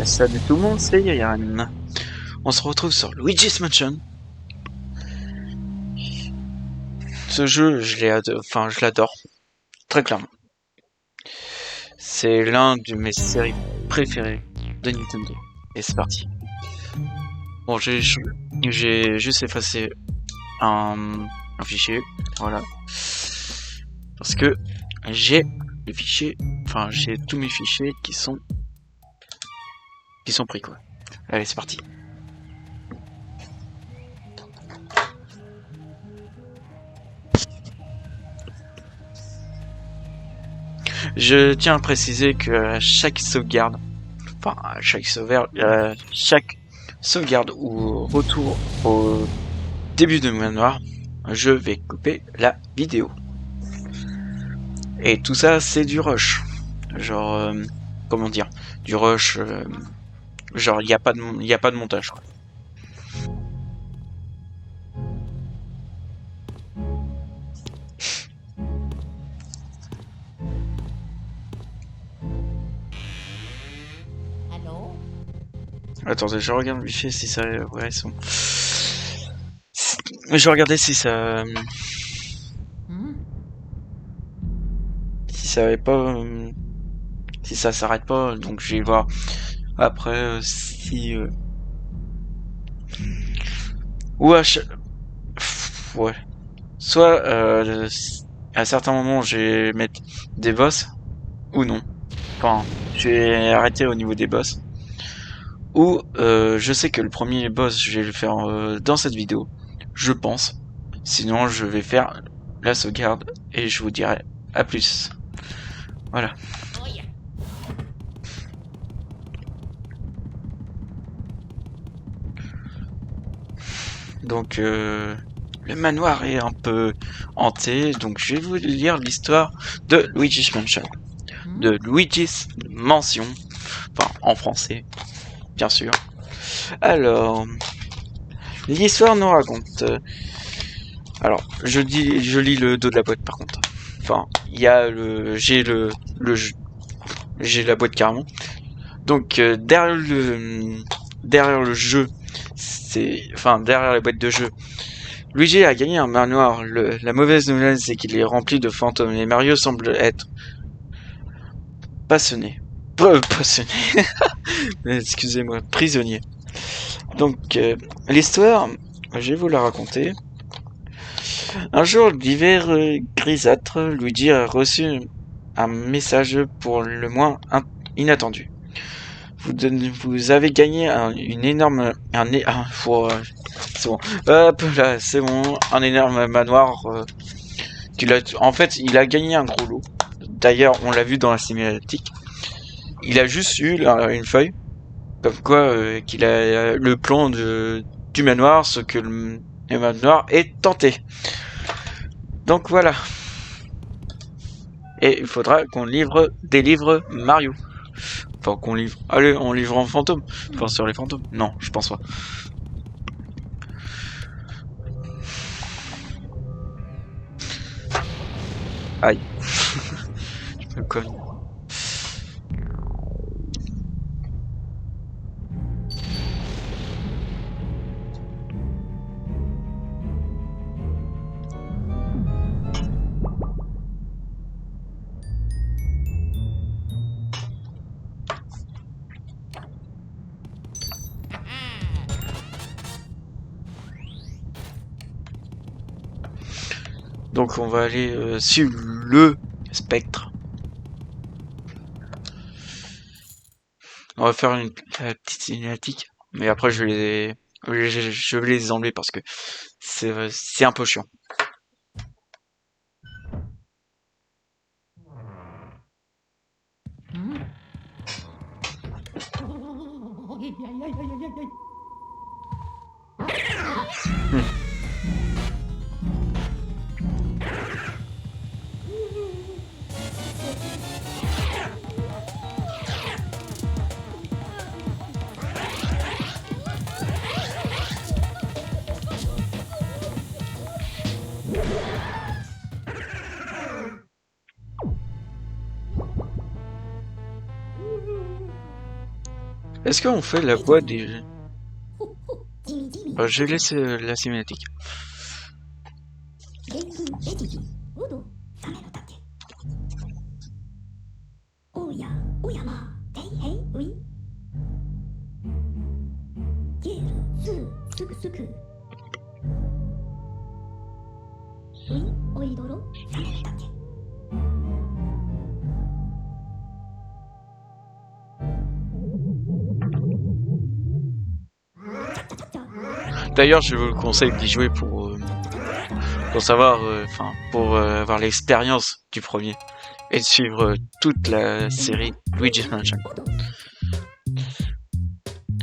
Salut tout le monde, c'est Yann. On se retrouve sur Luigi's Mansion. Ce jeu, je l'adore, très clairement. C'est l'un de mes séries préférées de Nintendo. Et c'est parti. Bon, j'ai juste effacé un fichier, voilà. Parce que j'ai les fichiers, j'ai tous mes fichiers qui sont pris quoi. Allez, c'est parti. Je tiens à préciser que à chaque sauvegarde, chaque sauvegarde ou retour au début de manoir, je vais couper la vidéo. Et tout ça, c'est du rush. Genre, comment dire, du rush. Genre, il n'y a pas de montage, quoi. Allô? Attendez, je regarde vite fait si ça. Ouais, c'est bon. Je vais regarder si ça. Si ça avait pas. Si ça s'arrête pas, donc je vais voir après si. Ou ouais. Soit à certains moments je vais mettre des boss ou non. Enfin, je vais arrêter au niveau des boss. Ou je sais que le premier boss je vais le faire dans cette vidéo, je pense. Sinon je vais faire la sauvegarde et je vous dirai à plus. Voilà. Donc le manoir est un peu hanté, donc je vais vous lire l'histoire de Luigi's Mansion. De Luigi's Mansion, enfin en français, bien sûr. Alors, l'histoire nous raconte. Alors, je lis le dos de la boîte par contre. Enfin, il y a j'ai j'ai la boîte carrément. Donc derrière le jeu, derrière la boîte de jeu, Luigi a gagné un manoir. La mauvaise nouvelle, c'est qu'il est rempli de fantômes et Mario semble être passionné. Passionné. Excusez-moi, prisonnier. Donc, l'histoire, je vais vous la raconter. Un jour d'hiver grisâtre, Luigi a reçu un message pour le moins inattendu. Vous avez gagné une énorme... c'est bon. Hop là, c'est bon. Un énorme manoir. En fait, il a gagné un gros lot. D'ailleurs, on l'a vu dans la cinématique. Il a juste eu une feuille. Comme quoi qu'il a le plan du manoir, ce que le manoir est tenté. Donc voilà. Et il faudra qu'on délivre Mario. Enfin, qu'on livre. Allez, on livre en fantôme. Enfin, sur les fantômes. Non, je pense pas. Aïe. Je me cogne. Donc on va aller sur le spectre. On va faire une petite cinématique. Mais après je vais les enlever parce que c'est un peu chiant. Est-ce qu'on fait la voix des... je laisse la cinématique. D'ailleurs, je vous conseille d'y jouer pour savoir, pour avoir l'expérience du premier et de suivre toute la série Luigi's Mansion.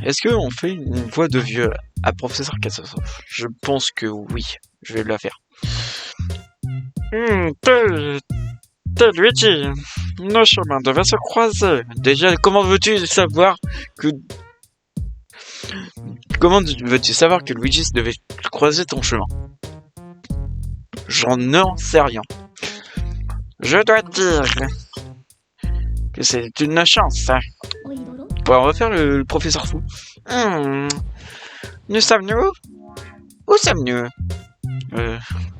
Est-ce qu'on fait une voix de vieux à Professeur Catastrophe? Je pense que oui, je vais la faire. T'es Luigi, nos chemins devaient se croiser. Déjà, comment veux-tu savoir que Luigi devait croiser ton chemin? J'en sais rien. Je dois dire que c'est une chance. Bon, on va faire le professeur fou. Nous sommes-nous? Où sommes-nous?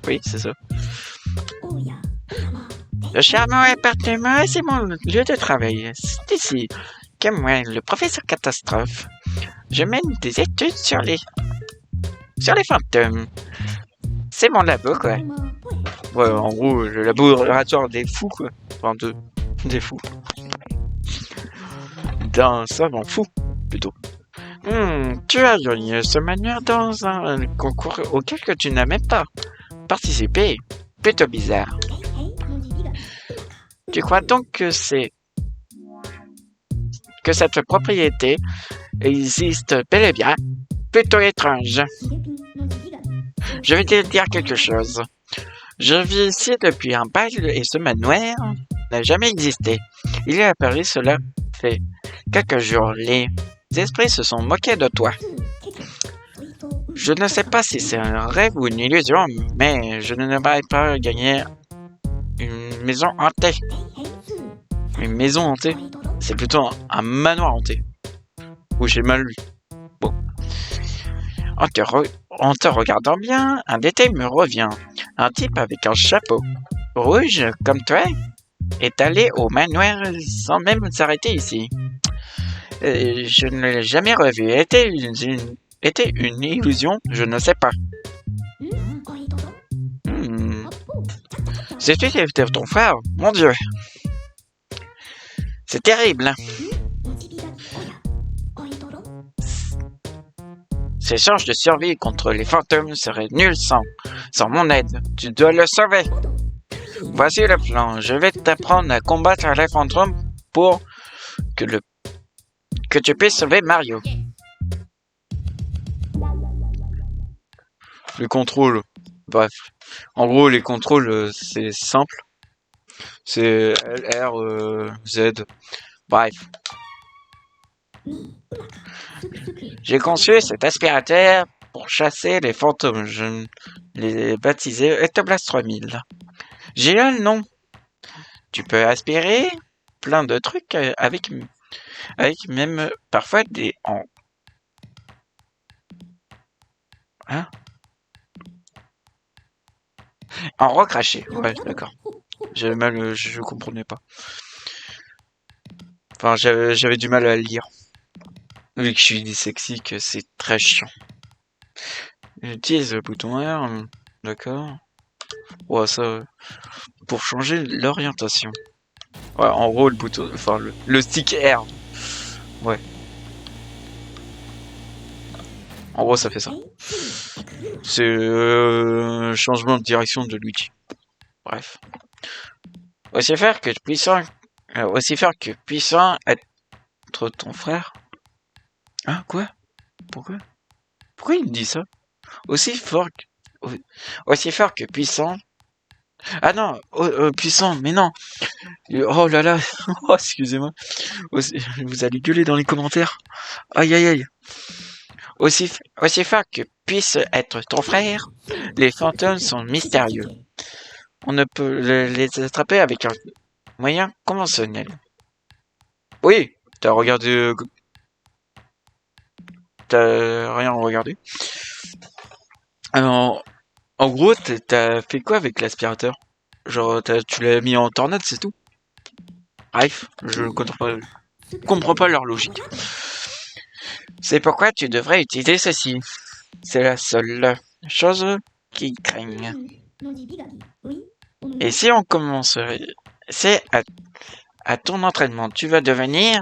Oui, c'est ça. Le charmant appartement, c'est mon lieu de travail. C'est ici que moi, le professeur Catastrophe, je mène des études sur les fantômes. C'est mon labo, quoi. Ouais, en gros, le laboratoire des fous, quoi. Enfin, des fous. D'un savant fou, plutôt. Tu as gagné ce manuel dans un concours auquel que tu n'as même pas participé. Plutôt bizarre. Tu crois donc que cette propriété existe bel et bien? Plutôt étrange. Je vais te dire quelque chose. Je vis ici depuis un bail et ce manoir n'a jamais existé. Il est apparu cela fait quelques jours. Les esprits se sont moqués de toi. Je ne sais pas si c'est un rêve ou une illusion, mais je ne vais pas gagner une maison hantée. Une maison hantée? C'est plutôt un manoir hanté. Ou j'ai mal lu. Bon. En te regardant bien, un détail me revient. Un type avec un chapeau rouge comme toi est allé au manoir sans même s'arrêter ici. Je ne l'ai jamais revu. Était une illusion? Je ne sais pas. C'est lui qui était ton frère? Mon Dieu. C'est terrible. Ses chances de survie contre les fantômes seraient nulles sans mon aide. Tu dois le sauver. Voici le plan. Je vais t'apprendre à combattre les fantômes pour que tu puisses sauver Mario. Les contrôles. Bref. En gros, les contrôles, c'est simple. C'est L, R, Z. Bref. J'ai conçu cet aspirateur pour chasser les fantômes. Je l'ai baptisé Ectoblast 3000. J'ai un nom. Tu peux aspirer plein de trucs avec même parfois des Hein? En recraché. Ouais, d'accord. J'avais mal, je comprenais pas. Enfin, j'avais du mal à le lire. Vu que je suis dyslexique, c'est très chiant. J'utilise le bouton R, d'accord. Ouais, ça, pour changer l'orientation. Ouais, en gros, le bouton, enfin, le stick R. Ouais. En gros, ça fait ça. C'est changement de direction de Luigi. Bref. Aussi fort que puissant être ton frère. Hein, quoi? Pourquoi il me dit ça? Aussi fort que puissant. Ah non, puissant, mais non. Oh là là, oh, excusez-moi. Vous allez gueuler dans les commentaires. Aïe aïe aïe. Aussi fort que puisse être ton frère, les fantômes sont mystérieux. On ne peut les attraper avec un moyen conventionnel. Oui, t'as regardé t'as rien regardé. En, en gros, t'as fait quoi avec l'aspirateur? Genre, tu l'as mis en tornade, c'est tout? Bref, je comprends pas leur logique. C'est pourquoi tu devrais utiliser ceci. C'est la seule chose qui craignent. Et si on commence, c'est à ton entraînement, tu vas devenir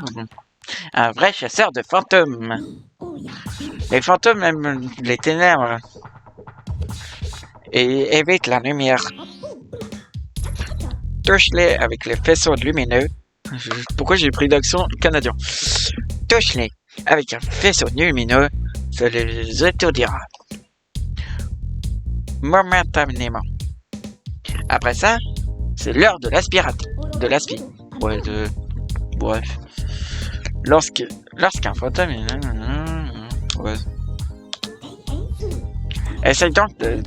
un vrai chasseur de fantômes. Les fantômes aiment les ténèbres et évitent la lumière. Touche-les avec les faisceaux lumineux. Pourquoi j'ai pris d'accent canadien? Touche-les avec un faisceau lumineux, ça les étourdira momentanément. Après ça, c'est l'heure de l'aspirateur. De l'aspi. Ouais, bref. Lorsqu'un fantôme est... Ouais. Essaye donc de...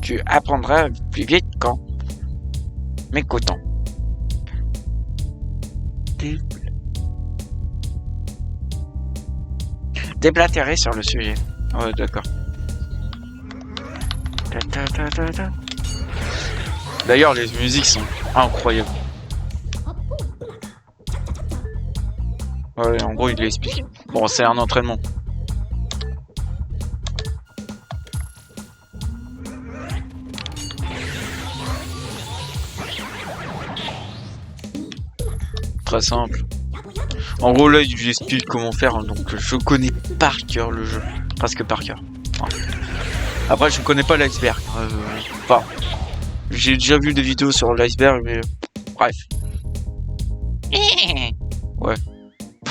Tu apprendras plus vite qu'en m'écoutant. Déblatérer sur le sujet. Ouais, d'accord. D'ailleurs, les musiques sont incroyables. Ouais, en gros, il l'explique. Bon, c'est un entraînement. Très simple. En gros, là, il explique comment faire, hein, donc je connais par cœur le jeu. Presque par cœur. Ouais. Après, je connais pas l'iceberg. Enfin, j'ai déjà vu des vidéos sur l'iceberg, mais bref. Ouais.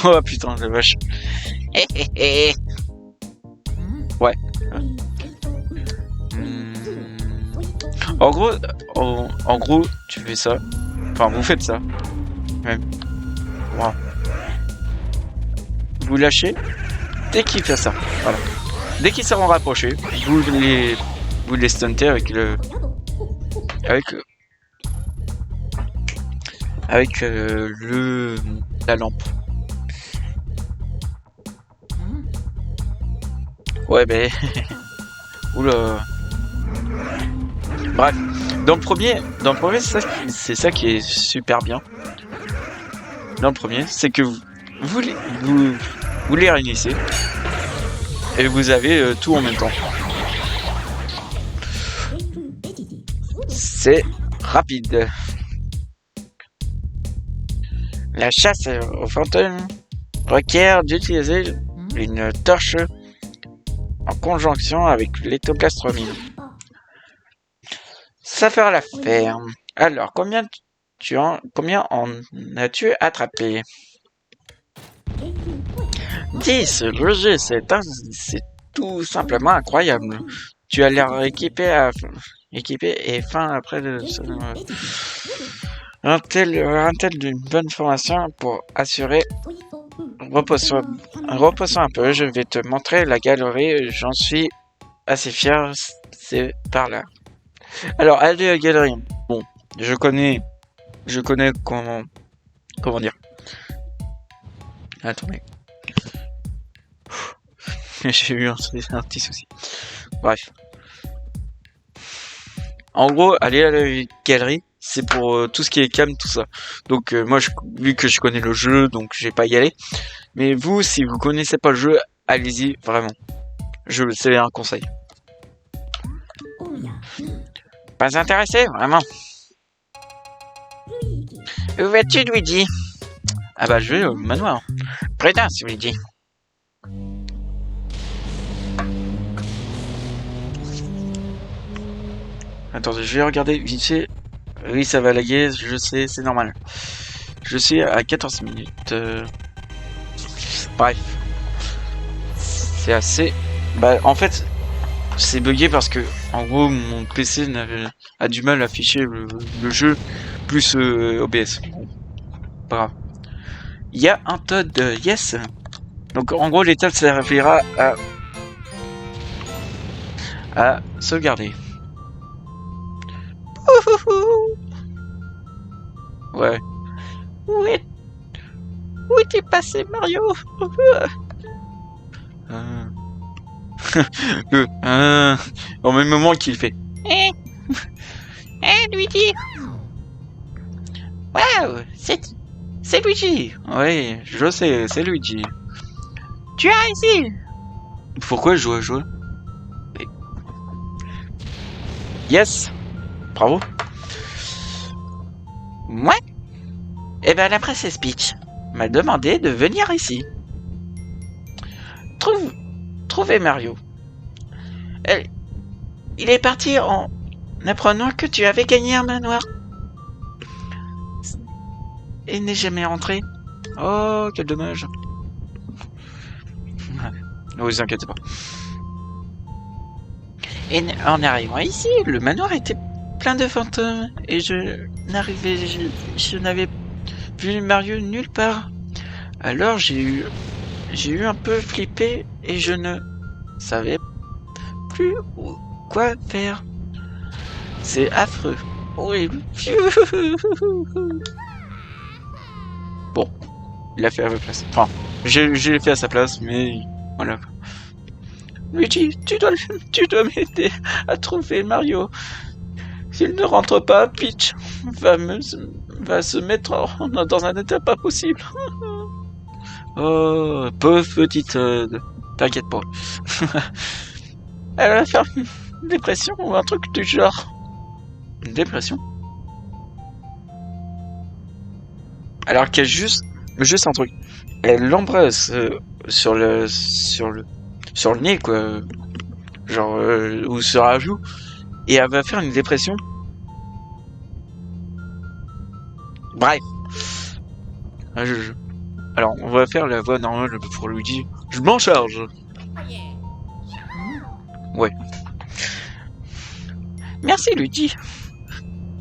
Oh putain, la vache. Ouais. En gros, tu fais ça. Enfin, vous faites ça. Même. Wow. Vous lâchez dès qu'il fait ça. Voilà. Dès qu'ils seront rapprochés, vous les stuntez avec la lampe. Ouais, ben. Oula. Bref. Dans le premier, c'est ça qui est super bien. Dans le premier, c'est que vous les réunissez et vous avez tout en même temps. C'est rapide. La chasse aux fantômes requiert d'utiliser une torche en conjonction avec l'éthoplastromine. Ça fera l'affaire. Alors, combien en as-tu attrapé? 10, Roger, c'est tout simplement incroyable. Tu as l'air équipé et fin après un tel d'une bonne formation pour assurer. Reposons un peu, je vais te montrer la galerie, j'en suis assez fier, c'est par là. Alors, allez à la galerie. Bon, je connais comment dire. Attendez. J'ai eu un petit souci. Bref. En gros, aller à la galerie, c'est pour tout ce qui est cam, tout ça. Donc moi, vu que je connais le jeu, donc je vais pas y aller. Mais vous, si vous connaissez pas le jeu, allez-y, vraiment. C'est un conseil. Pas intéressé, vraiment. Où vas-tu, Luigi? Ah bah je vais au manoir. Prudence, Luigi. Attendez, je vais regarder vite fait. Oui, ça va laguer, je sais, c'est normal. Je suis à 14 minutes. Bref. C'est assez... Bah, en fait, c'est bugué parce que, en gros, mon PC a du mal à afficher le jeu plus OBS. Bon, pas grave. Il y a un Todd, yes. Donc, en gros, l'étape servira à sauvegarder. Ouais. Où t'es passé, Mario? Au même moment qu'il fait. Luigi. Waouh, c'est Luigi. Oui, je sais, c'est Luigi. Tu as ici. Pourquoi je dois jouer? Yes. Bravo. Ouais. Eh ben la princesse Peach m'a demandé de venir ici. Trouver Mario. Il est parti en apprenant que tu avais gagné un manoir. Et n'est jamais rentré. Oh, quel dommage. Ne vous inquiétez pas. Et en arrivant ici, le manoir était plein de fantômes. Et je n'avais vu Mario nulle part. Alors j'ai eu un peu flippé et je ne savais plus quoi faire. C'est affreux. Oui. Bon, il a fait à ma place. Enfin, j'ai fait à sa place, mais voilà. Luigi, tu dois m'aider à trouver Mario. S'il ne rentre pas, Peach va se mettre dans un état pas possible. Oh, pauvre petite... T'inquiète pas. Elle va faire une dépression ou un truc du genre. Une dépression? Alors qu'elle juste un truc. Elle l'embrasse sur le nez, quoi. Genre, ou sur la joue. Et elle va faire une dépression. Bref. Alors, on va faire la voix normale pour Luigi. Je m'en charge. Ouais. Merci Luigi.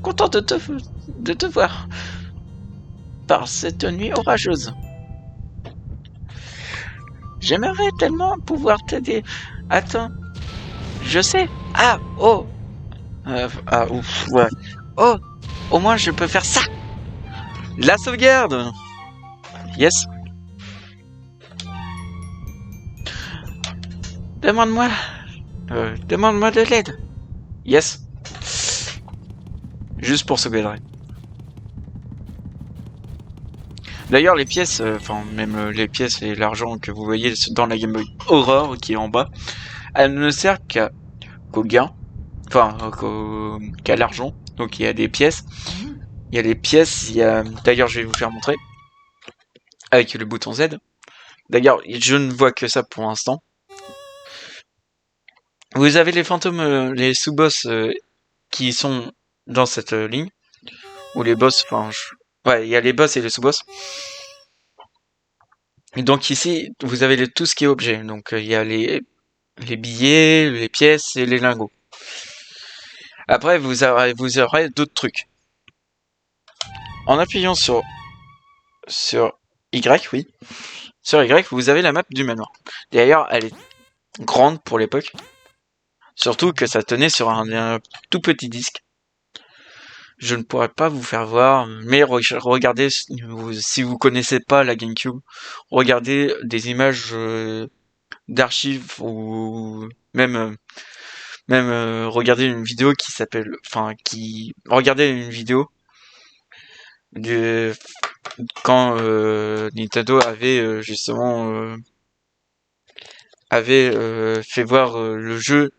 Content de te voir. Par cette nuit orageuse. J'aimerais tellement pouvoir t'aider. Attends. Je sais. Ah, oh. Ouf, ouais. Oh, au moins je peux faire ça. La sauvegarde. Yes. Demande-moi de l'aide. Yes. Juste pour sauvegarder. D'ailleurs, les pièces, même les pièces et l'argent que vous voyez dans la Game Boy Horror qui est en bas, elle ne sert qu'au gain, qu'à l'argent. Donc il y a des pièces. D'ailleurs, je vais vous faire montrer avec le bouton Z. D'ailleurs, je ne vois que ça pour l'instant. Vous avez les fantômes, les sous-boss qui sont dans cette ligne. Ou les boss, ouais, il y a les boss et les sous-boss. Et donc ici, vous avez tout ce qui est objet. Donc il y a les billets, les pièces et les lingots. Après, vous aurez d'autres trucs. En appuyant sur Y, oui. Sur Y, vous avez la map du manoir. D'ailleurs, elle est grande pour l'époque. Surtout que ça tenait sur un tout petit disque. Je ne pourrais pas vous faire voir, mais regardez, si vous connaissez pas la GameCube, regardez des images d'archives ou même regardez une vidéo qui s'appelle, regardez une vidéo de quand Nintendo avait justement fait voir le jeu.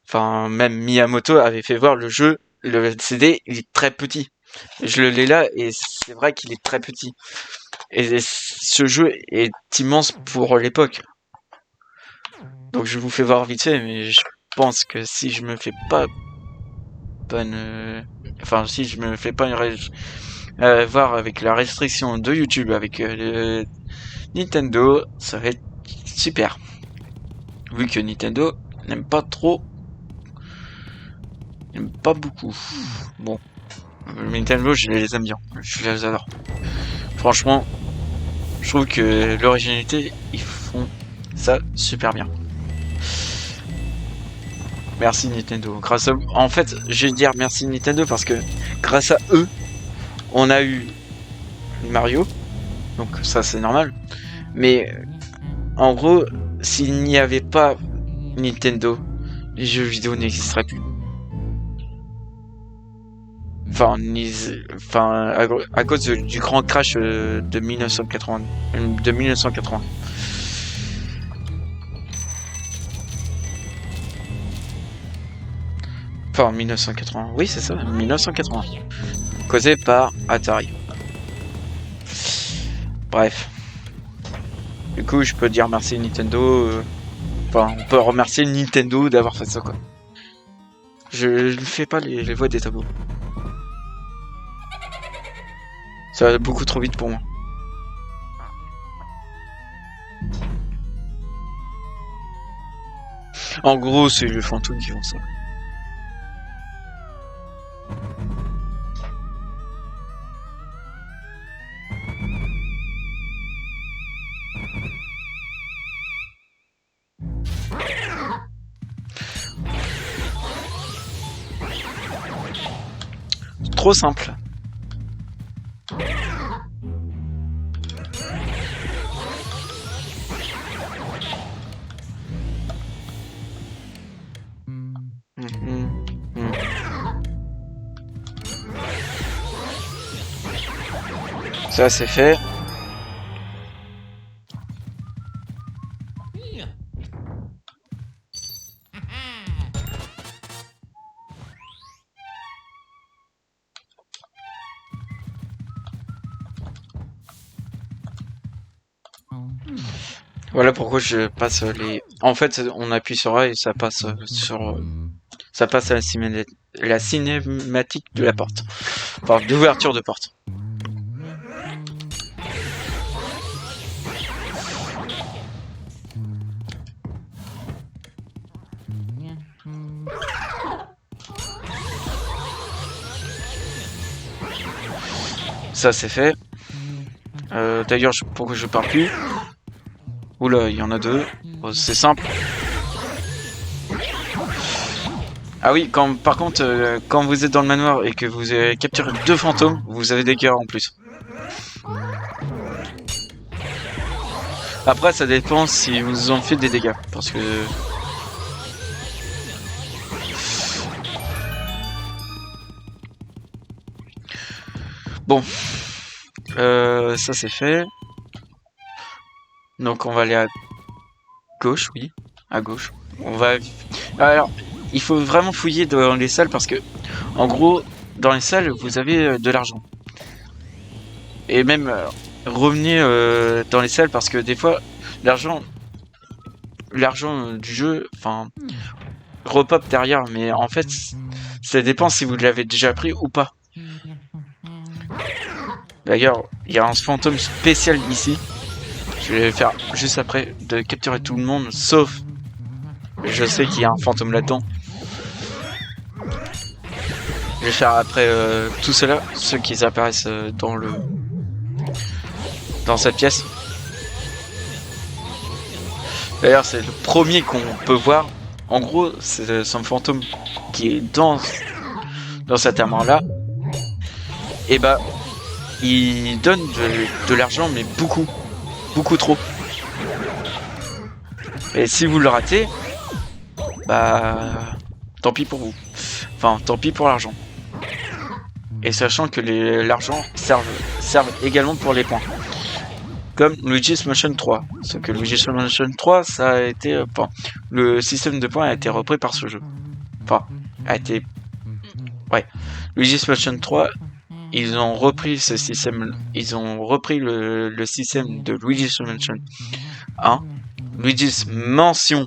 Enfin, même Miyamoto avait fait voir le jeu. Le CD, il est très petit. Je l'ai là et c'est vrai qu'il est très petit. Et ce jeu est immense pour l'époque. Donc je vous fais voir vite fait, mais je pense que si je me fais pas si je me fais pas voir avec la restriction de YouTube avec le Nintendo, ça va être super. Vu que Nintendo n'aime pas beaucoup. Bon, Nintendo, je les aime bien, je les adore. Franchement, je trouve que l'originalité, ils font ça super bien. Merci Nintendo. En fait, je vais dire merci Nintendo parce que grâce à eux, on a eu Mario. Donc ça, c'est normal. Mais en gros, s'il n'y avait pas Nintendo, les jeux vidéo n'existeraient plus. Enfin, à cause du grand crash de 1980. De 1980. Enfin, 1980. Oui, c'est ça, 1980. Causé par Atari. Bref. Du coup, je peux dire merci Nintendo. Enfin, on peut remercier Nintendo d'avoir fait ça, quoi. Je ne fais pas les voix des tableaux. Ça va beaucoup trop vite pour moi. En gros, c'est les fantômes qui font ça. Trop simple. Ça c'est fait. Voilà pourquoi je passe les... En fait, on appuie sur A et ça passe sur... Ça passe à la cinématique de la porte. Enfin, d'ouverture de porte. Ça c'est fait. D'ailleurs, pourquoi je parle plus? Oula, il y en a deux. Oh, c'est simple. Ah oui, par contre, quand vous êtes dans le manoir et que vous avez capturé 2 fantômes, vous avez des cœurs en plus. Après, ça dépend si vous en faites des dégâts, parce que... Bon. Ça c'est fait. Donc on va aller à gauche, oui. À gauche. On va... Alors, il faut vraiment fouiller dans les salles parce que, en gros, dans les salles, vous avez de l'argent. Et même, revenez dans les salles parce que des fois, l'argent du jeu, enfin, repop derrière. Mais en fait, ça dépend si vous l'avez déjà pris ou pas. D'ailleurs, il y a un fantôme spécial ici. Je vais faire juste après de capturer tout le monde, sauf... Je sais qu'il y a un fantôme là-dedans. Je vais faire après tout cela, ceux qui apparaissent dans cette pièce. D'ailleurs, c'est le premier qu'on peut voir. En gros, c'est son fantôme qui est dans cet armoire-là. Et bah, il donne de l'argent, mais beaucoup. Beaucoup trop. Et si vous le ratez, bah, tant pis pour vous. Enfin, tant pis pour l'argent. Et sachant que l'argent servent également pour les points. Comme Luigi's Mansion 3. Sauf que Luigi's Mansion 3, ça a été... le système de points a été repris par ce jeu. Enfin, a été... Ouais. Luigi's Mansion 3, ils ont repris ce système... Ils ont repris le système de Luigi's Mansion 1. Luigi's Mansion...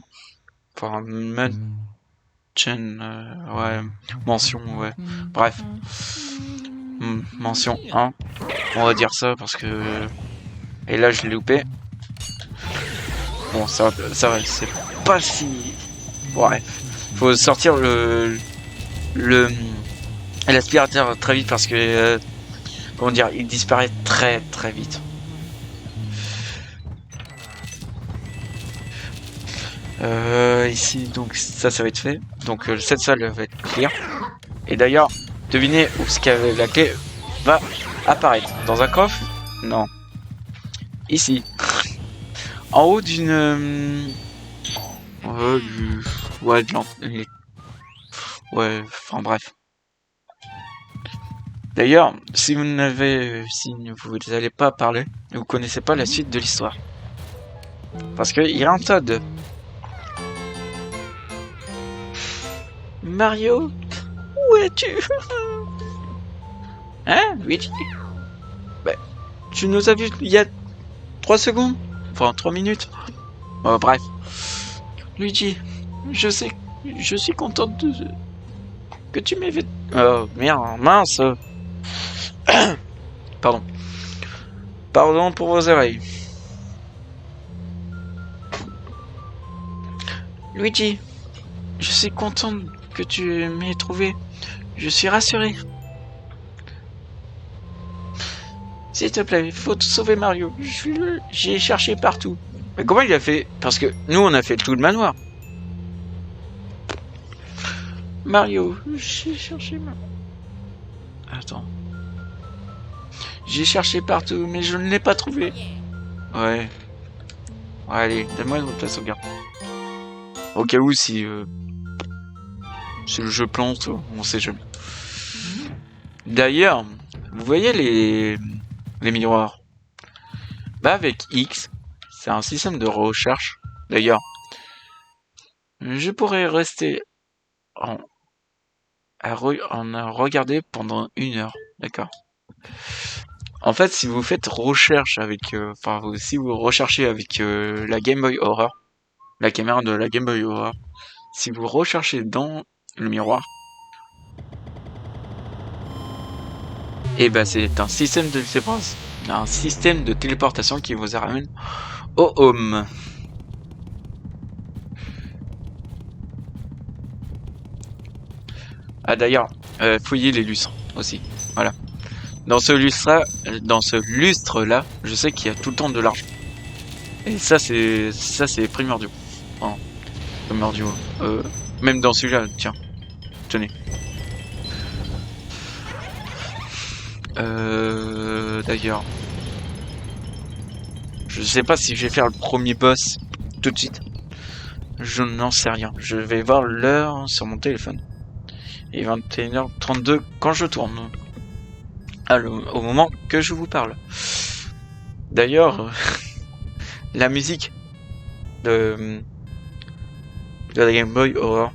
Enfin, ouais, mention, ouais. Bref. Mention 1. On va dire ça parce que... Et là, je l'ai loupé. Bon, ça va, c'est pas si... Ouais. Faut sortir l'aspirateur très vite parce que... comment dire, il disparaît très très vite. Ici, donc ça va être fait. Donc cette salle va être clear. Et d'ailleurs, devinez où ce que la clé va apparaître. Dans un coffre? Non. Ici. En haut d'une Ouais, ouais, enfin bref. D'ailleurs, si vous n'allez pas parler, vous connaissez pas la suite de l'histoire. Parce qu'il y a un Todd. Mario, où es-tu? Hein, Luigi? Ben, tu nous as vu il y a 3 secondes? Enfin, 3 minutes. Bref. Luigi, je suis contente que tu m'aies fait... Oh, merde, mince. Pardon. Pardon pour vos oreilles. Luigi, je suis contente que tu m'aies trouvé. Je suis rassuré. S'il te plaît, faut sauver Mario. J'ai cherché partout. Mais comment il a fait? Parce que nous, on a fait tout le manoir. Mario, j'ai cherché Attends. J'ai cherché partout, mais je ne l'ai pas trouvé. Ouais. Allez, donne-moi une place au sauvegarde. Au cas où, si le jeu plante, on sait jamais. D'ailleurs, vous voyez les miroirs? Bah avec X, c'est un système de recherche. D'ailleurs, je pourrais rester en regarder pendant 1 heure. D'accord. En fait, si vous faites recherche avec, si vous recherchez avec la Game Boy Horror, la caméra de la Game Boy Horror, si vous recherchez dans le miroir, et ben c'est un système de téléportation qui vous ramène au home. Ah d'ailleurs, fouillez les lustres aussi. Voilà. Dans ce lustre-là, je sais qu'il y a tout le temps de l'argent. Et ça c'est primordial. Enfin, primordial. Même dans celui-là, tiens. Tenez. D'ailleurs, je sais pas si je vais faire le premier boss tout de suite. Je n'en sais rien. Je vais voir l'heure sur mon téléphone. Et 21h32 quand je tourne. Au moment que je vous parle. D'ailleurs, la musique de la Game Boy Horror.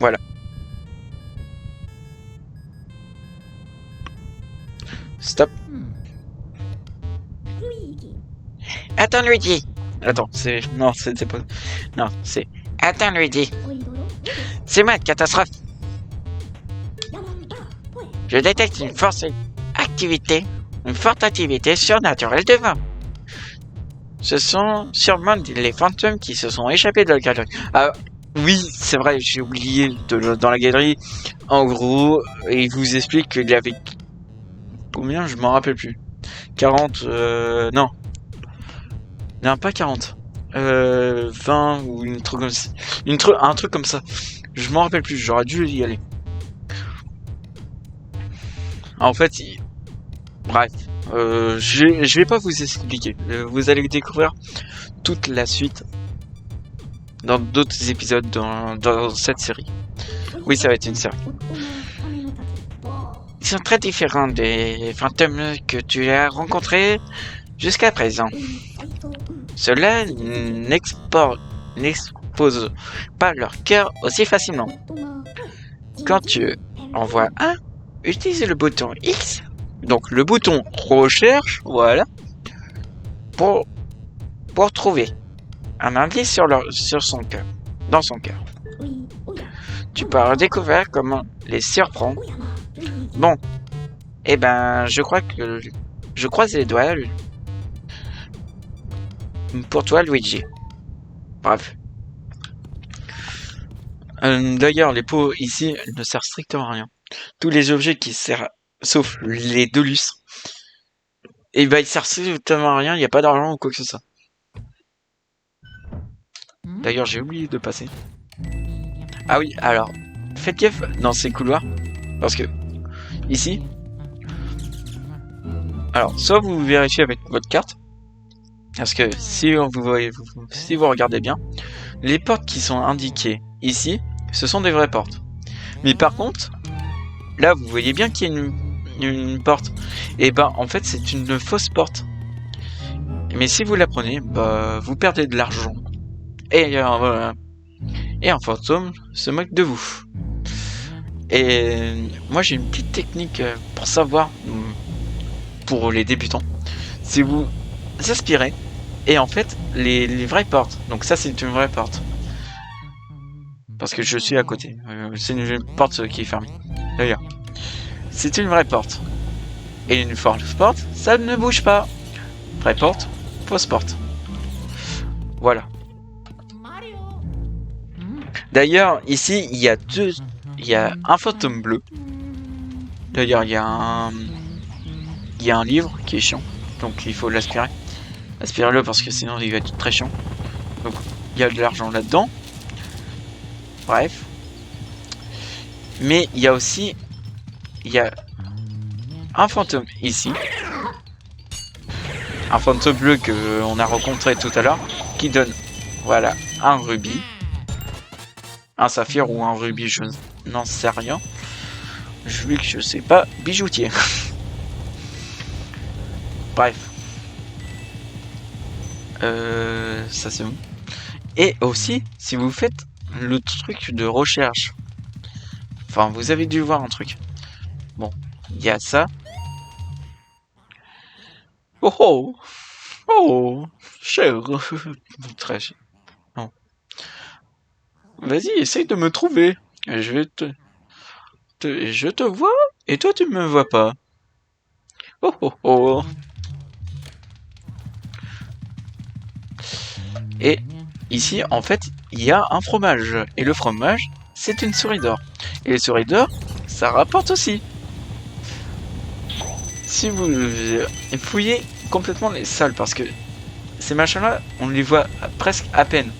Voilà. Stop. Attends, Luigi. Attends, c'est... Non, c'était pas... Non, c'est... Attends, Luigi. C'est moi, catastrophe. Je détecte une forte activité surnaturelle devant. Ce sont sûrement les fantômes qui se sont échappés de la galerie. Ah, oui, c'est vrai, j'ai oublié dans la galerie. En gros, il vous explique qu'il y avait... Combien? Je m'en rappelle plus. 40... Non. Non, pas 40. 20 ou une truc comme ça. Un truc comme ça. Je m'en rappelle plus, j'aurais dû y aller. En fait, bref, je vais pas vous expliquer. Vous allez découvrir toute la suite dans d'autres épisodes dans cette série. Oui, ça va être une série. Ils sont très différents des fantômes que tu as rencontrés jusqu'à présent. Cela n'expose pas leur cœur aussi facilement. Quand tu en vois un, utilise le bouton X, donc le bouton recherche, voilà, pour trouver un indice sur son cœur, dans son cœur. Tu peux découvrir comment les surprendre. Bon, eh ben, je croise les doigts pour toi, Luigi. Bref. D'ailleurs, les pots ici ne servent strictement à rien. Tous les objets qui servent, sauf les 2 lustres, et ben ils servent strictement à rien, il n'y a pas d'argent ou quoi que ce soit. D'ailleurs, j'ai oublié de passer. Ah oui, alors, faites gaffe dans ces couloirs, parce que, ici, alors, soit vous vérifiez avec votre carte, Parce que si vous voyez, si vous regardez bien, les portes qui sont indiquées ici, ce sont des vraies portes. Mais par contre, là, vous voyez bien qu'il y a une porte. Et ben, en fait, c'est une fausse porte. Mais si vous la prenez, bah, vous perdez de l'argent. Et un fantôme se moque de vous. Et moi, j'ai une petite technique pour savoir, pour les débutants. Si vous aspirez, et en fait, les vraies portes. Donc ça, c'est une vraie porte. Parce que je suis à côté. C'est une porte qui est fermée. D'ailleurs, c'est une vraie porte. Et une fausse porte, ça ne bouge pas. Vraie porte, fausse porte. Voilà. D'ailleurs, ici, il y a un fantôme bleu. D'ailleurs, il y a un livre qui est chiant. Donc il faut l'aspirer. Aspirez-le parce que sinon il va être très chiant. Donc il y a de l'argent là-dedans. Bref. Mais il y a aussi... Il y a un fantôme ici. Un fantôme bleu qu'on a rencontré tout à l'heure. Qui donne, voilà, un rubis. Un saphir ou un rubis, je n'en sais rien. Vu que je sais pas bijoutier. Bref. Ça c'est bon. Et aussi, si vous faites le truc de recherche. Enfin, vous avez dû voir un truc. Bon, il y a ça. Oh oh. Oh, cher. Très cher. Non. Vas-y, essaye de me trouver. Je te vois et toi tu me vois pas. Oh oh oh. Et ici, en fait, il y a un fromage. Et le fromage, c'est une souris d'or. Et les souris d'or, ça rapporte aussi. Si vous fouillez complètement les salles, parce que ces machins-là, on les voit presque à peine.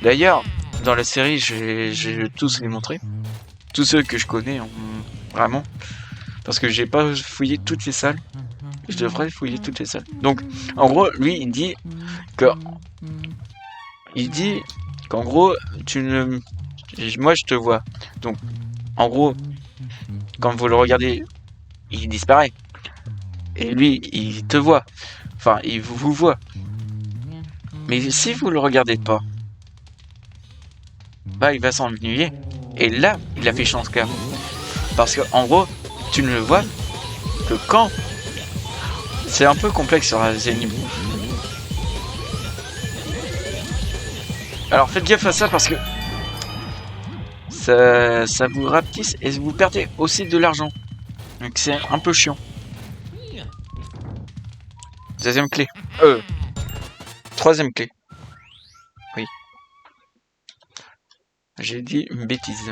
D'ailleurs, dans la série, j'ai tous les montré. Tous ceux que je connais, vraiment. Parce que j'ai pas fouillé toutes les salles. Je devrais fouiller toutes les salles. Donc, en gros, lui, il dit qu'en gros, moi, je te vois. Donc, en gros, quand vous le regardez, il disparaît. Et lui, il te voit. Enfin, il vous voit. Mais si vous le regardez pas, bah, il va s'ennuyer. Et là, il a fait chance quand même. Parce que, en gros, tu ne le vois que quand... C'est un peu complexe sur la Zénib. Alors faites gaffe à ça parce que ça vous rapetisse et vous perdez aussi de l'argent. Donc c'est un peu chiant. Deuxième clé. Troisième clé. Oui. J'ai dit une bêtise.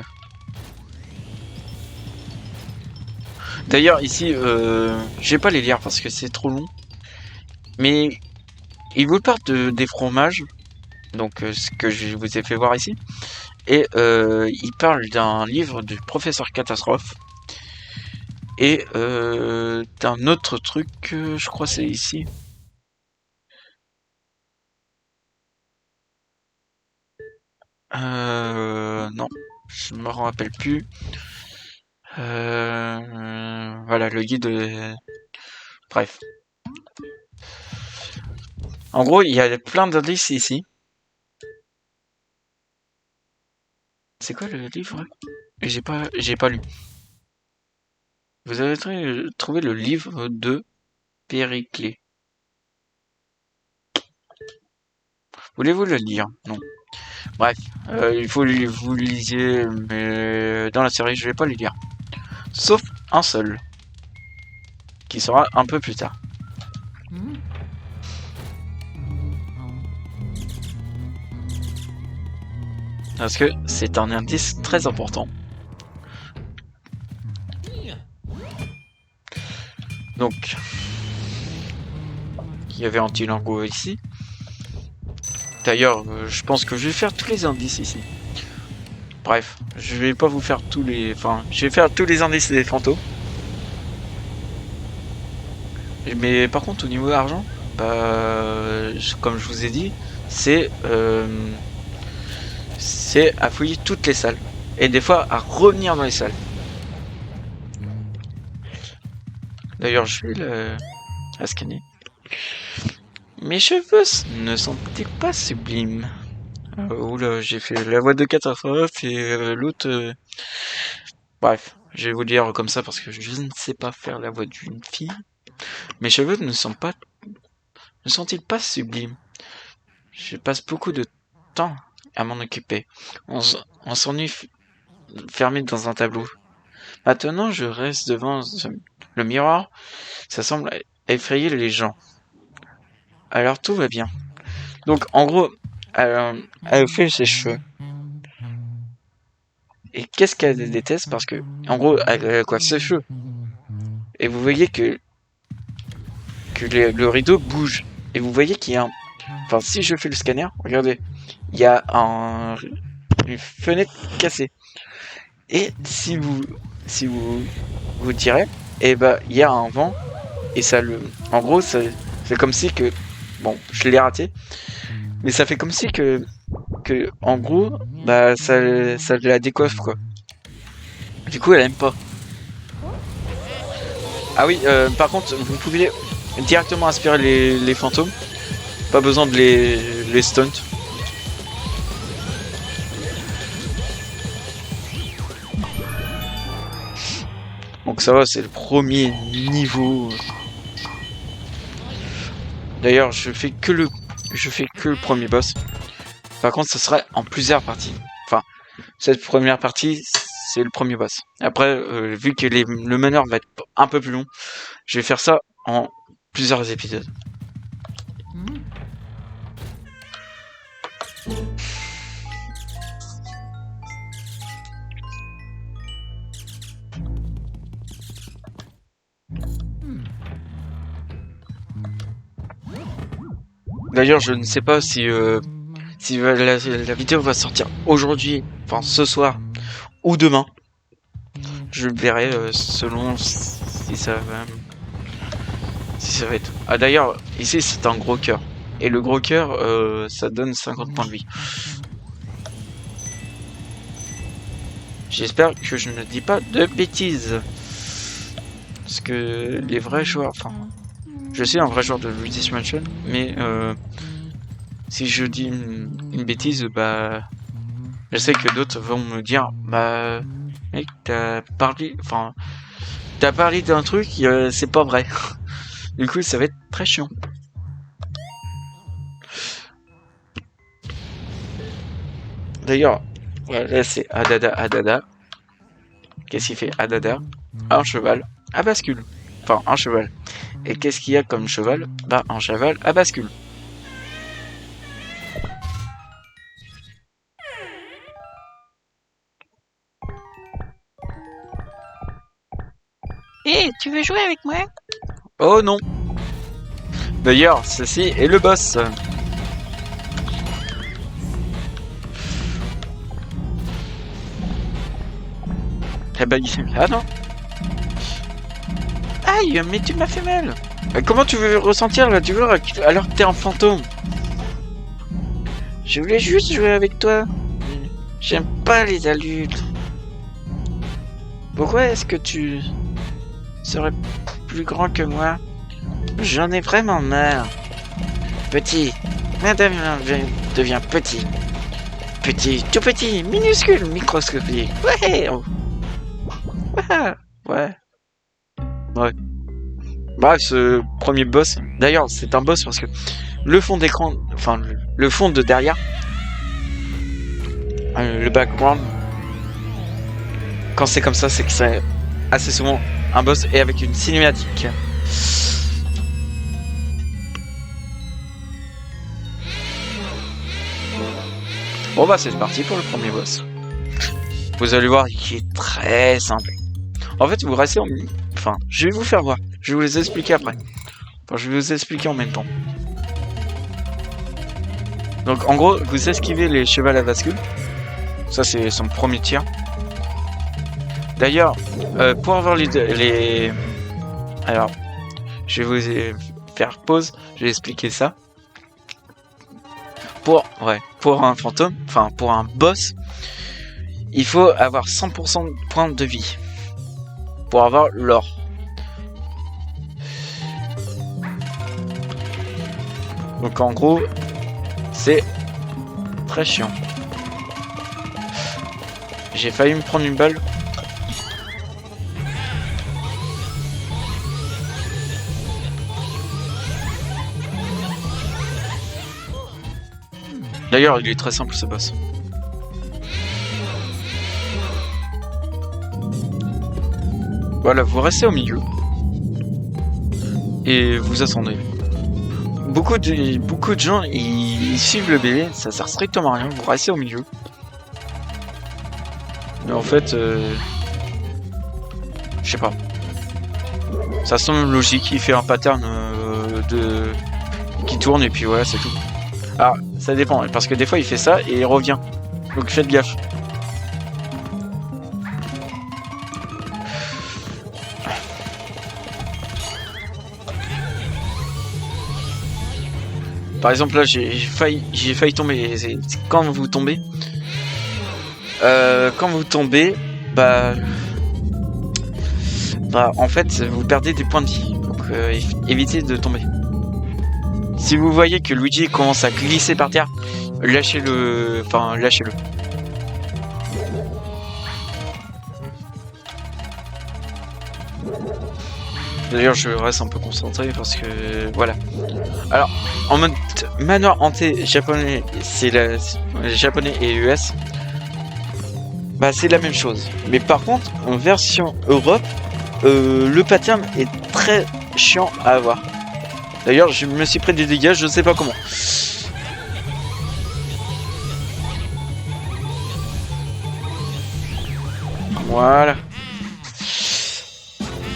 D'ailleurs ici, je vais pas les lire parce que c'est trop long. Mais ils vous parlent des fromages. Donc ce que je vous ai fait voir ici. Et il parle d'un livre du professeur Catastrophe. Et d'un autre truc, je crois c'est ici. Non, je me rappelle plus. Voilà, le guide. Bref. En gros, il y a plein d'indices ici. C'est quoi le livre? J'ai pas lu. Vous avez trouvé le livre de Périclès. Voulez-vous le lire? Non. Bref, il faut vous le lisiez, mais dans la série, je vais pas le lire. Sauf un seul, qui sera un peu plus tard. Parce que c'est un indice très important. Donc, il y avait Antilango ici. D'ailleurs, je pense que je vais faire tous les indices ici. Bref, je vais pas vous faire tous les... Enfin, je vais faire tous les indices des fantômes. Mais par contre, au niveau argent, comme je vous ai dit, c'est à fouiller toutes les salles. Et des fois, à revenir dans les salles. D'ailleurs, je vais à scanner. Mes cheveux ne sont-ils pas sublimes? Oula, j'ai fait la voix de catastrophe et l'autre... Bref, je vais vous dire comme ça parce que je ne sais pas faire la voix d'une fille. Mes cheveux ne sont-ils pas sublimes? Je passe beaucoup de temps à m'en occuper. On s'ennuie fermé dans un tableau. Maintenant, je reste devant le miroir. Ça semble effrayer les gens. Alors tout va bien. Donc en gros, elle fait ses cheveux. Et qu'est-ce qu'elle déteste? Parce que, en gros, elle coiffe ses cheveux. Et vous voyez que le rideau bouge. Et vous voyez qu'il y a un... Enfin, si je fais le scanner, regardez. Il y a une fenêtre cassée. Et si vous tirez, et bah, il y a un vent. Et ça le... En gros, c'est comme si que... Bon, je l'ai raté. Mais ça fait comme si que en gros, bah, ça la décoiffe, quoi. Du coup, elle aime pas. Ah oui, par contre, vous pouvez directement aspirer les fantômes. Pas besoin de les stunt. Donc ça va, c'est le premier niveau. D'ailleurs, je fais que le premier boss. Par contre, ça sera en plusieurs parties. Enfin, cette première partie, c'est le premier boss. Après, vu que le meneur va être un peu plus long, je vais faire ça en plusieurs épisodes. D'ailleurs, je ne sais pas si la vidéo va sortir aujourd'hui, enfin ce soir ou demain. Je verrai selon si ça va être. Ah d'ailleurs, ici c'est un gros cœur. Et le gros cœur, ça donne 50 points de vie. J'espère que je ne dis pas de bêtises. Parce que les vrais joueurs... Enfin, je suis un vrai joueur de Luigi's Mansion, mais si je dis une bêtise, bah... Je sais que d'autres vont me dire, bah... Mec, t'as parlé d'un truc, c'est pas vrai. Du coup, ça va être très chiant. D'ailleurs, là c'est Adada. Qu'est-ce qu'il fait Adada? Un cheval à bascule. Enfin, un cheval. Et qu'est-ce qu'il y a comme cheval? Bah, un cheval à bascule. Hé, tu veux jouer avec moi? Oh non! D'ailleurs, ceci est le boss. Eh ben, ah non! Aïe, mais tu m'as fait mal! Comment tu veux ressentir la douleur alors que t'es un fantôme? Je voulais juste jouer avec toi. J'aime pas les adultes. Pourquoi est-ce que tu serais plus grand que moi? J'en ai vraiment marre. Petit. Madame devient petit. Petit, tout petit, minuscule, microscopique. Ouais. Ouais. Ouais. Bref, ce premier boss. D'ailleurs, c'est un boss parce que le fond d'écran, enfin le fond de derrière, le background, quand c'est comme ça, c'est que c'est assez souvent un boss et avec une cinématique. Bon bah c'est parti pour le premier boss. Vous allez voir qu'il est très simple. En fait, vous restez en... Enfin, je vais vous faire voir. Je vais vous les expliquer après. Enfin, je vais vous expliquer en même temps. Donc en gros, vous esquivez les chevals à bascule. Ça c'est son premier tir. D'ailleurs, pour avoir les... Alors, je vais vous faire pause, je vais expliquer ça. Pour un fantôme, enfin pour un boss, il faut avoir 100% de points de vie pour avoir l'or. Donc en gros, c'est très chiant. J'ai failli me prendre une balle. D'ailleurs, il est très simple ce boss. Voilà, vous restez au milieu. Et vous attendez. Beaucoup de gens, ils suivent le bébé, ça sert strictement à rien, vous restez au milieu. Mais en fait, je sais pas. Ça semble logique, il fait un pattern qui tourne et puis voilà, c'est tout. Alors, ça dépend, parce que des fois il fait ça et il revient. Donc faites gaffe. Par exemple là j'ai failli tomber. Quand vous tombez, bah en fait vous perdez des points de vie. Donc évitez de tomber. Si vous voyez que Luigi commence à glisser par terre, lâchez-le. Enfin lâchez-le. D'ailleurs je reste un peu concentré parce que voilà. Alors en mode manoir hanté japonais, c'est japonais et US. Bah c'est la même chose. Mais par contre en version Europe, le pattern est très chiant à avoir. D'ailleurs je me suis pris des dégâts, je sais pas comment. Voilà.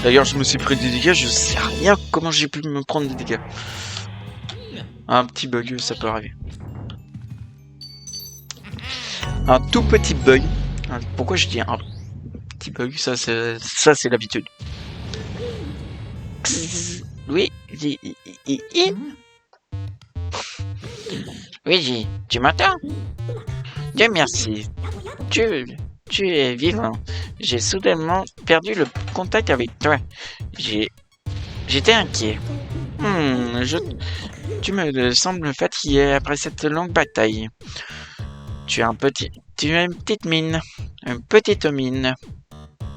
D'ailleurs, je me suis pris des dégâts, je sais rien comment j'ai pu me prendre des dégâts. Un petit bug, ça peut arriver. Un tout petit bug. Pourquoi je dis un petit bug? Ça, c'est l'habitude. Oui, oui, tu m'entends? Dieu merci. Tu es vivant. J'ai soudainement perdu le contact avec toi. J'étais inquiet. Tu me sembles fatigué après cette longue bataille. Tu as une petite mine. Une petite mine.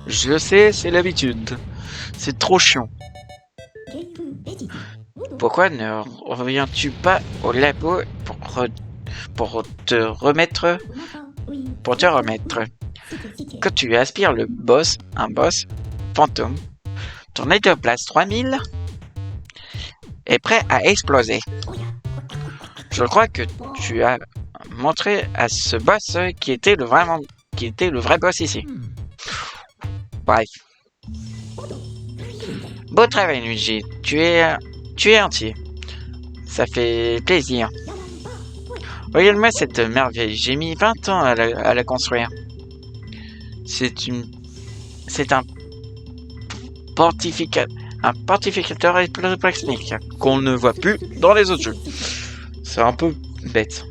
Je sais, c'est l'habitude. C'est trop chiant. Pourquoi ne reviens-tu pas au labo pour te remettre? Quand tu aspires un boss fantôme, ton Ectoplasme 3000 est prêt à exploser. Je crois que tu as montré à ce boss qui était le vrai boss ici. Bref. Beau travail, Luigi. Tu es entier. Ça fait plaisir. Regarde-moi cette merveille. J'ai mis 20 ans à la construire. C'est un portificateur électronique qu'on ne voit plus dans les autres jeux. C'est un peu bête.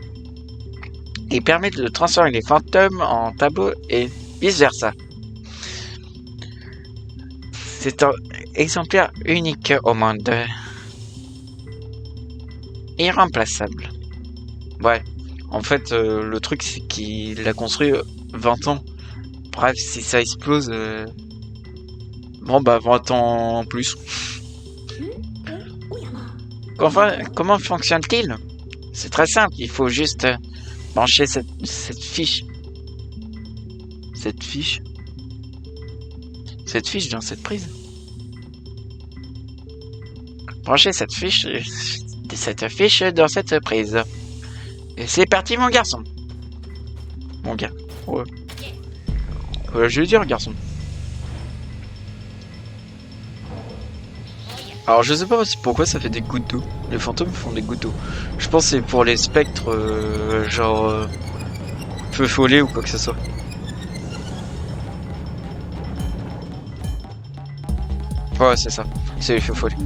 Il permet de transformer les fantômes en tableaux et vice versa. C'est un exemplaire unique au monde. Irremplaçable. Ouais, en fait, le truc c'est qu'il a construit 20 ans. Bref, si ça explose, bon bah 20 ans en plus. Comment fonctionne-t-il? C'est très simple, il faut juste brancher cette fiche. Cette fiche dans cette prise. Branchez cette fiche dans cette prise. Et c'est parti mon garçon. Mon gars. Ouais. Je vais dire garçon. Alors je sais pas pourquoi ça fait des gouttes d'eau. Les fantômes font des gouttes d'eau. Je pense que c'est pour les spectres genre feu follet ou quoi que ce soit. Ouais c'est ça. C'est les feux follets.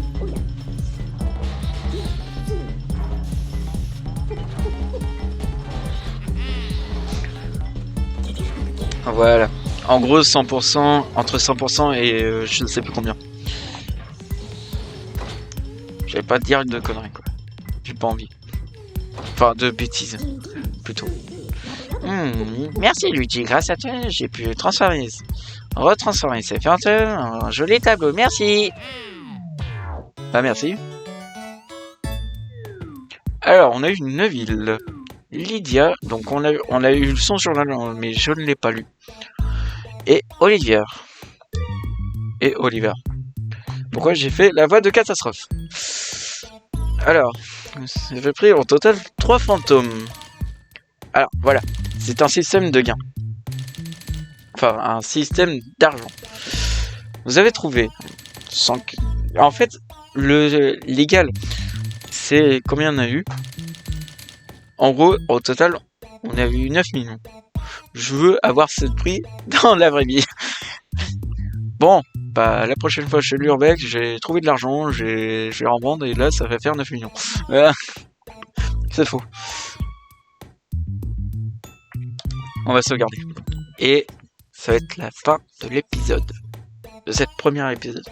Voilà. En gros, 100%, entre 100% et je ne sais plus combien. Je vais pas te dire de conneries, quoi. J'ai pas envie. Enfin, de bêtises, plutôt. Merci Luigi, grâce à toi, j'ai pu retransformer ces fantômes en joli tableau. Merci. Bah merci. Alors, on a eu une ville. Lydia, donc on a eu son journal, mais je ne l'ai pas lu. Et Olivier. Et Oliver. Pourquoi j'ai fait la voix de catastrophe? Alors, j'ai pris au total 3 fantômes. Alors, voilà. C'est un système de gain. Enfin, un système d'argent. Vous avez trouvé. En fait, le légal, c'est combien on a eu? En gros, au total, on a eu 9 millions. Je veux avoir ce prix dans la vraie vie. Bon, bah la prochaine fois chez l'Urbex, j'ai trouvé de l'argent, je vais en vendre et là ça va faire 9 millions. C'est faux. On va sauvegarder. Et ça va être la fin de l'épisode. De cette première épisode.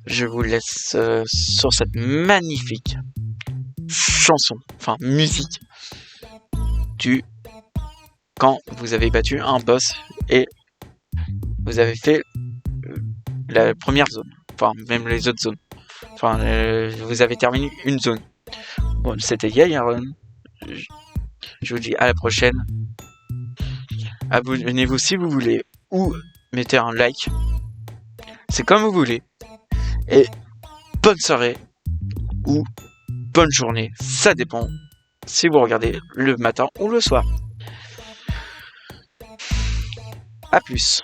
Je vous laisse sur cette magnifique chanson, enfin musique du quand vous avez battu un boss et vous avez fait la première zone, enfin même les autres zones. Enfin, vous avez terminé une zone. Bon, c'était Yayaron. Je vous dis à la prochaine. Abonnez-vous si vous voulez ou mettez un like. C'est comme vous voulez. Et bonne soirée ou bonne journée. Ça dépend si vous regardez le matin ou le soir. A plus.